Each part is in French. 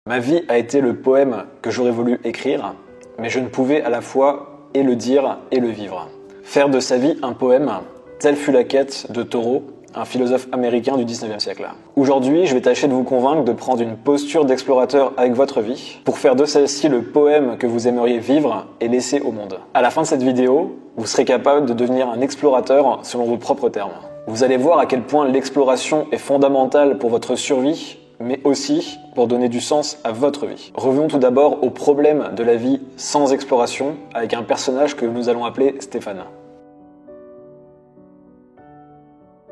Ma vie a été le poème que j'aurais voulu écrire, mais je ne pouvais à la fois et le dire et le vivre. Faire de sa vie un poème, telle fut la quête de Thoreau, un philosophe américain du 19e siècle. Aujourd'hui, je vais tâcher de vous convaincre de prendre une posture d'explorateur avec votre vie pour faire de celle-ci le poème que vous aimeriez vivre et laisser au monde. À la fin de cette vidéo, vous serez capable de devenir un explorateur selon vos propres termes. Vous allez voir à quel point l'exploration est fondamentale pour votre survie, mais aussi pour donner du sens à votre vie. Revenons tout d'abord au problème de la vie sans exploration avec un personnage que nous allons appeler Stéphane.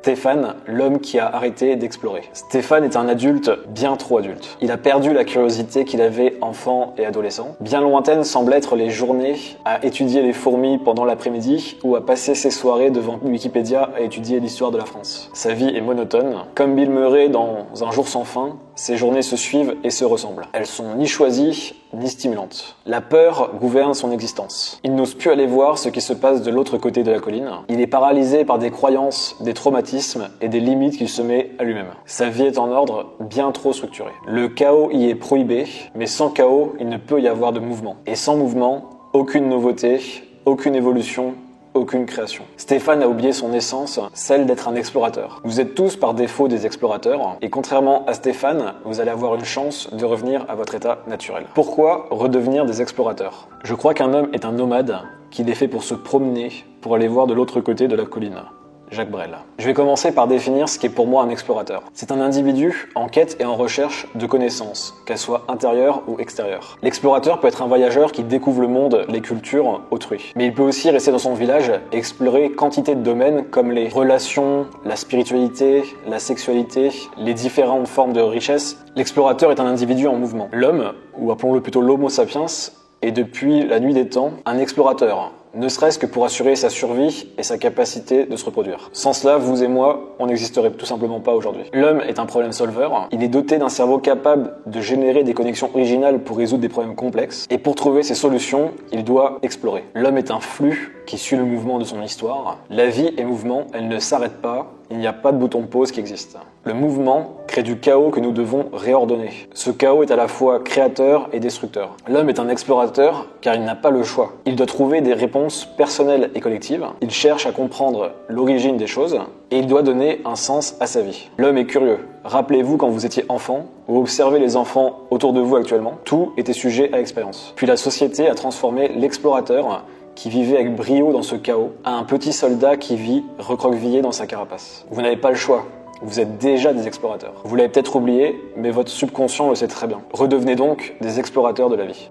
Stéphane, l'homme qui a arrêté d'explorer. Stéphane est un adulte bien trop adulte. Il a perdu la curiosité qu'il avait enfant et adolescent. Bien lointaines semblent être les journées à étudier les fourmis pendant l'après-midi ou à passer ses soirées devant Wikipédia à étudier l'histoire de la France. Sa vie est monotone. Comme Bill Murray dans Un jour sans fin, ses journées se suivent et se ressemblent. Elles sont ni choisies, ni stimulantes. La peur gouverne son existence. Il n'ose plus aller voir ce qui se passe de l'autre côté de la colline. Il est paralysé par des croyances, des traumatismes et des limites qu'il se met à lui-même. Sa vie est en ordre bien trop structuré. Le chaos y est prohibé, mais sans chaos, il ne peut y avoir de mouvement. Et sans mouvement, aucune nouveauté, aucune évolution, aucune création. Stéphane a oublié son essence, celle d'être un explorateur. Vous êtes tous par défaut des explorateurs, et contrairement à Stéphane, vous allez avoir une chance de revenir à votre état naturel. Pourquoi redevenir des explorateurs? Je crois qu'un homme est un nomade, qu'il est fait pour se promener, pour aller voir de l'autre côté de la colline. Jacques Brel. Je vais commencer par définir ce qu'est pour moi un explorateur. C'est un individu en quête et en recherche de connaissances, qu'elles soient intérieures ou extérieures. L'explorateur peut être un voyageur qui découvre le monde, les cultures, autrui. Mais il peut aussi rester dans son village et explorer quantité de domaines comme les relations, la spiritualité, la sexualité, les différentes formes de richesse. L'explorateur est un individu en mouvement. L'homme, ou appelons-le plutôt l'homo sapiens, est depuis la nuit des temps un explorateur. Ne serait-ce que pour assurer sa survie et sa capacité de se reproduire. Sans cela, vous et moi, on n'existerait tout simplement pas aujourd'hui. L'homme est un problème solveur, il est doté d'un cerveau capable de générer des connexions originales pour résoudre des problèmes complexes, et pour trouver ces solutions, il doit explorer. L'homme est un flux qui suit le mouvement de son histoire. La vie est mouvement, elle ne s'arrête pas, il n'y a pas de bouton pause qui existe. Le mouvement crée du chaos que nous devons réordonner. Ce chaos est à la fois créateur et destructeur. L'homme est un explorateur car il n'a pas le choix. Il doit trouver des réponses personnelles et collectives. Il cherche à comprendre l'origine des choses et il doit donner un sens à sa vie. L'homme est curieux. Rappelez-vous quand vous étiez enfant ou observez les enfants autour de vous actuellement, tout était sujet à l'expérience. Puis la société a transformé l'explorateur qui vivait avec brio dans ce chaos, à un petit soldat qui vit recroquevillé dans sa carapace. Vous n'avez pas le choix. Vous êtes déjà des explorateurs. Vous l'avez peut-être oublié, mais votre subconscient le sait très bien. Redevenez donc des explorateurs de la vie.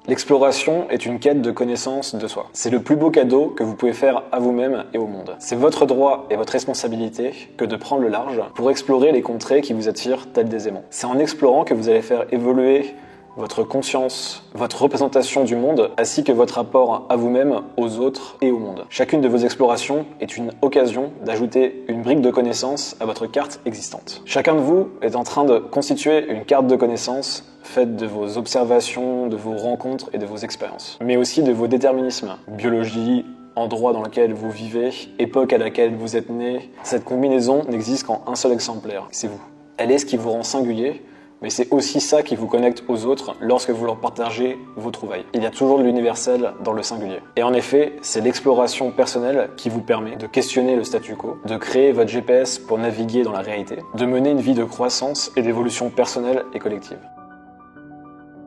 L'exploration est une quête de connaissance de soi. C'est le plus beau cadeau que vous pouvez faire à vous-même et au monde. C'est votre droit et votre responsabilité que de prendre le large pour explorer les contrées qui vous attirent tels des aimants. C'est en explorant que vous allez faire évoluer votre conscience, votre représentation du monde, ainsi que votre rapport à vous-même, aux autres et au monde. Chacune de vos explorations est une occasion d'ajouter une brique de connaissances à votre carte existante. Chacun de vous est en train de constituer une carte de connaissances faite de vos observations, de vos rencontres et de vos expériences, mais aussi de vos déterminismes. Biologie, endroit dans lequel vous vivez, époque à laquelle vous êtes né. Cette combinaison n'existe qu'en un seul exemplaire, c'est vous. Elle est ce qui vous rend singulier, mais c'est aussi ça qui vous connecte aux autres lorsque vous leur partagez vos trouvailles. Il y a toujours de l'universel dans le singulier. Et en effet, c'est l'exploration personnelle qui vous permet de questionner le statu quo, de créer votre GPS pour naviguer dans la réalité, de mener une vie de croissance et d'évolution personnelle et collective.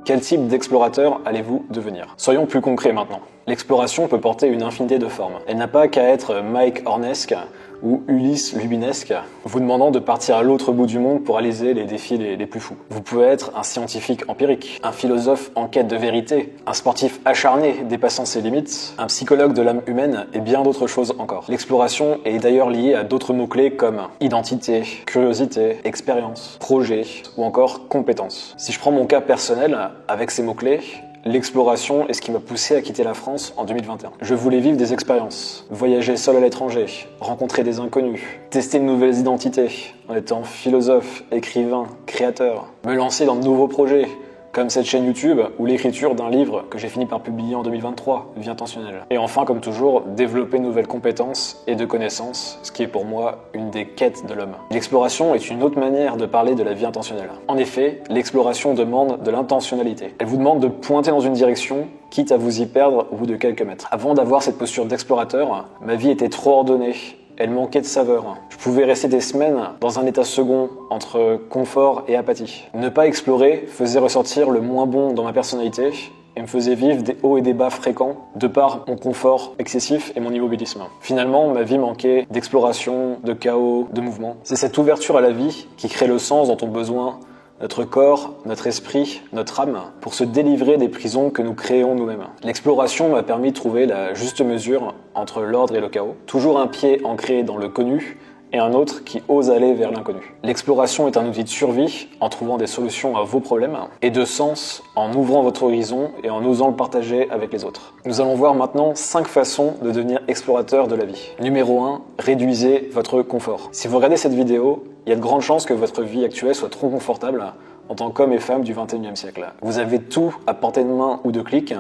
Quel type d'explorateur allez-vous devenir? Soyons plus concrets maintenant. L'exploration peut porter une infinité de formes. Elle n'a pas qu'à être Mike Hornesque ou Ulysse Lubinesque, vous demandant de partir à l'autre bout du monde pour réaliser les défis les plus fous. Vous pouvez être un scientifique empirique, un philosophe en quête de vérité, un sportif acharné dépassant ses limites, un psychologue de l'âme humaine et bien d'autres choses encore. L'exploration est d'ailleurs liée à d'autres mots-clés comme identité, curiosité, expérience, projet ou encore compétence. Si je prends mon cas personnel avec ces mots-clés, l'exploration est ce qui m'a poussé à quitter la France en 2021. Je voulais vivre des expériences, voyager seul à l'étranger, rencontrer des inconnus, tester de nouvelles identités en étant philosophe, écrivain, créateur, me lancer dans de nouveaux projets, comme cette chaîne YouTube ou l'écriture d'un livre que j'ai fini par publier en 2023, Vie intentionnelle. Et enfin, comme toujours, développer de nouvelles compétences et de connaissances, ce qui est pour moi une des quêtes de l'homme. L'exploration est une autre manière de parler de la vie intentionnelle. En effet, l'exploration demande de l'intentionnalité. Elle vous demande de pointer dans une direction, quitte à vous y perdre au bout de quelques mètres. Avant d'avoir cette posture d'explorateur, ma vie était trop ordonnée. Elle manquait de saveur. Je pouvais rester des semaines dans un état second entre confort et apathie. Ne pas explorer faisait ressortir le moins bon dans ma personnalité et me faisait vivre des hauts et des bas fréquents de par mon confort excessif et mon immobilisme. Finalement, ma vie manquait d'exploration, de chaos, de mouvement. C'est cette ouverture à la vie qui crée le sens dont ont besoin notre corps, notre esprit, notre âme, pour se délivrer des prisons que nous créons nous-mêmes. L'exploration m'a permis de trouver la juste mesure entre l'ordre et le chaos. Toujours un pied ancré dans le connu et un autre qui ose aller vers l'inconnu. L'exploration est un outil de survie en trouvant des solutions à vos problèmes et de sens en ouvrant votre horizon et en osant le partager avec les autres. Nous allons voir maintenant 5 façons de devenir explorateur de la vie. Numéro 1, réduisez votre confort. Si vous regardez cette vidéo, il y a de grandes chances que votre vie actuelle soit trop confortable en tant qu'homme et femme du 21e siècle. Vous avez tout à portée de main ou de clic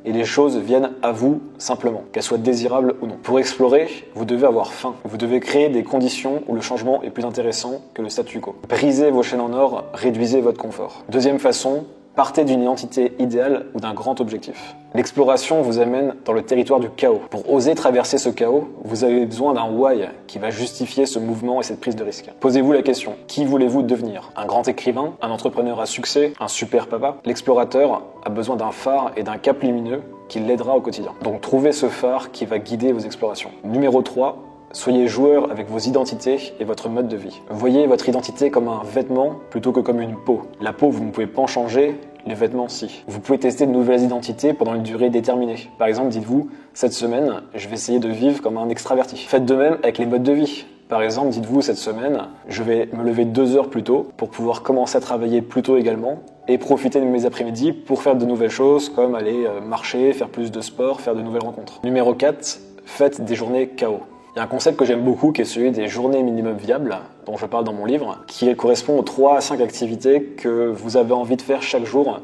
et les choses viennent à vous simplement, qu'elles soient désirables ou non. Pour explorer, vous devez avoir faim. Vous devez créer des conditions où le changement est plus intéressant que le statu quo. Brisez vos chaînes en or, réduisez votre confort. Deuxième façon, partez d'une identité idéale ou d'un grand objectif. L'exploration vous amène dans le territoire du chaos. Pour oser traverser ce chaos, vous avez besoin d'un why qui va justifier ce mouvement et cette prise de risque. Posez-vous la question, qui voulez-vous devenir? Un grand écrivain? Un entrepreneur à succès? Un super papa? L'explorateur a besoin d'un phare et d'un cap lumineux qui l'aidera au quotidien. Donc trouvez ce phare qui va guider vos explorations. Numéro 3, soyez joueur avec vos identités et votre mode de vie. Voyez votre identité comme un vêtement plutôt que comme une peau. La peau, vous ne pouvez pas en changer, les vêtements, si. Vous pouvez tester de nouvelles identités pendant une durée déterminée. Par exemple, dites-vous, cette semaine, je vais essayer de vivre comme un extraverti. Faites de même avec les modes de vie. Par exemple, dites-vous, cette semaine, je vais me lever 2 heures plus tôt pour pouvoir commencer à travailler plus tôt également et profiter de mes après-midi pour faire de nouvelles choses comme aller marcher, faire plus de sport, faire de nouvelles rencontres. Numéro 4, faites des journées chaos. Il y a un concept que j'aime beaucoup qui est celui des journées minimum viables, dont je parle dans mon livre, qui correspond aux 3 à 5 activités que vous avez envie de faire chaque jour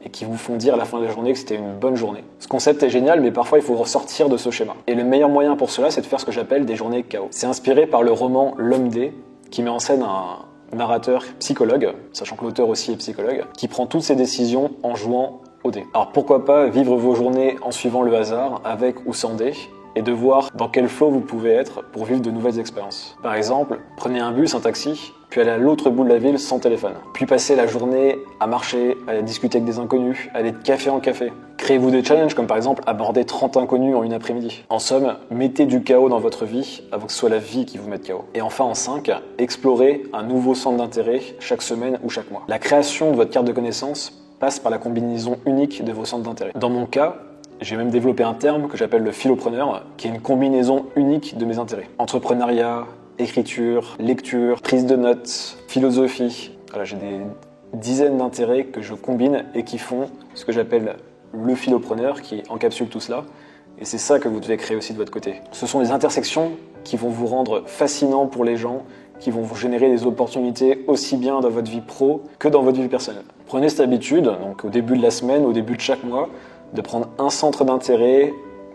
et qui vous font dire à la fin de la journée que c'était une bonne journée. Ce concept est génial, mais parfois il faut ressortir de ce schéma. Et le meilleur moyen pour cela, c'est de faire ce que j'appelle des journées chaos. C'est inspiré par le roman L'Homme D, qui met en scène un narrateur psychologue, sachant que l'auteur aussi est psychologue, qui prend toutes ses décisions en jouant au dé. Alors pourquoi pas vivre vos journées en suivant le hasard, avec ou sans dé, et de voir dans quel flow vous pouvez être pour vivre de nouvelles expériences. Par exemple, prenez un bus, un taxi, puis allez à l'autre bout de la ville sans téléphone. Puis passez la journée à marcher, à discuter avec des inconnus, aller de café en café. Créez-vous des challenges comme par exemple aborder 30 inconnus en une après-midi. En somme, mettez du chaos dans votre vie avant que ce soit la vie qui vous mette chaos. Et enfin en 5, explorez un nouveau centre d'intérêt chaque semaine ou chaque mois. La création de votre carte de connaissances passe par la combinaison unique de vos centres d'intérêt. Dans mon cas, j'ai même développé un terme que j'appelle le philopreneur, qui est une combinaison unique de mes intérêts. Entrepreneuriat, écriture, lecture, prise de notes, philosophie. Voilà, j'ai des dizaines d'intérêts que je combine et qui font ce que j'appelle le philopreneur, qui encapsule tout cela. Et c'est ça que vous devez créer aussi de votre côté. Ce sont des intersections qui vont vous rendre fascinant pour les gens, qui vont vous générer des opportunités aussi bien dans votre vie pro que dans votre vie personnelle. Prenez cette habitude, donc au début de la semaine, au début de chaque mois, de prendre un centre d'intérêt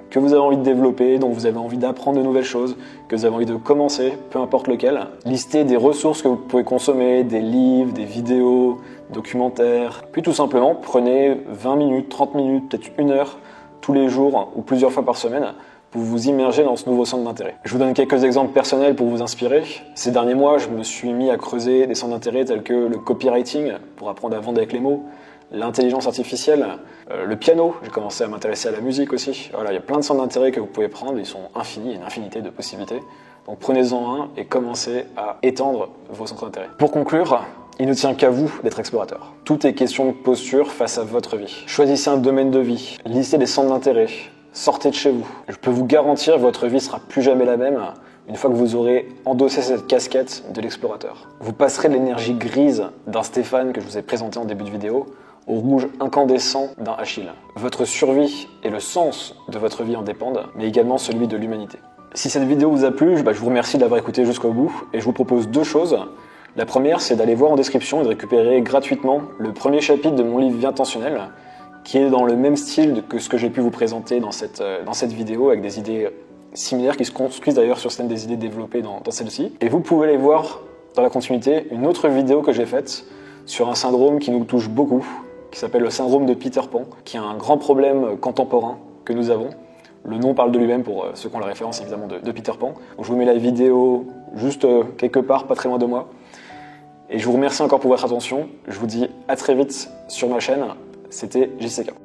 que vous avez envie de développer, dont vous avez envie d'apprendre de nouvelles choses, que vous avez envie de commencer, peu importe lequel. Listez des ressources que vous pouvez consommer, des livres, des vidéos, documentaires. Puis tout simplement, prenez 20 minutes, 30 minutes, peut-être 1 heure tous les jours ou plusieurs fois par semaine pour vous immerger dans ce nouveau centre d'intérêt. Je vous donne quelques exemples personnels pour vous inspirer. Ces derniers mois, je me suis mis à creuser des centres d'intérêt tels que le copywriting, pour apprendre à vendre avec les mots, l'intelligence artificielle, le piano, j'ai commencé à m'intéresser à la musique aussi. Voilà, il y a plein de centres d'intérêt que vous pouvez prendre, ils sont infinis, il y a une infinité de possibilités. Donc prenez-en un et commencez à étendre vos centres d'intérêt. Pour conclure, il ne tient qu'à vous d'être explorateur. Tout est question de posture face à votre vie. Choisissez un domaine de vie, listez des centres d'intérêt, sortez de chez vous. Je peux vous garantir que votre vie sera plus jamais la même une fois que vous aurez endossé cette casquette de l'explorateur. Vous passerez de l'énergie grise d'un Stéphane que je vous ai présenté en début de vidéo au rouge incandescent d'un Achille. Votre survie et le sens de votre vie en dépendent, mais également celui de l'humanité. Si cette vidéo vous a plu, je vous remercie d'avoir écouté jusqu'au bout et je vous propose 2 choses. La première, c'est d'aller voir en description et de récupérer gratuitement le premier chapitre de mon livre Vie intentionnelle, qui est dans le même style que ce que j'ai pu vous présenter dans cette vidéo, avec des idées similaires qui se construisent d'ailleurs sur certaines des idées développées dans celle-ci. Et vous pouvez aller voir dans la continuité une autre vidéo que j'ai faite sur un syndrome qui nous touche beaucoup, qui s'appelle le syndrome de Peter Pan, qui est un grand problème contemporain que nous avons. Le nom parle de lui-même pour ceux qui ont la référence évidemment de Peter Pan. Donc je vous mets la vidéo juste quelque part, pas très loin de moi. Et je vous remercie encore pour votre attention. Je vous dis à très vite sur ma chaîne. C'était JCK.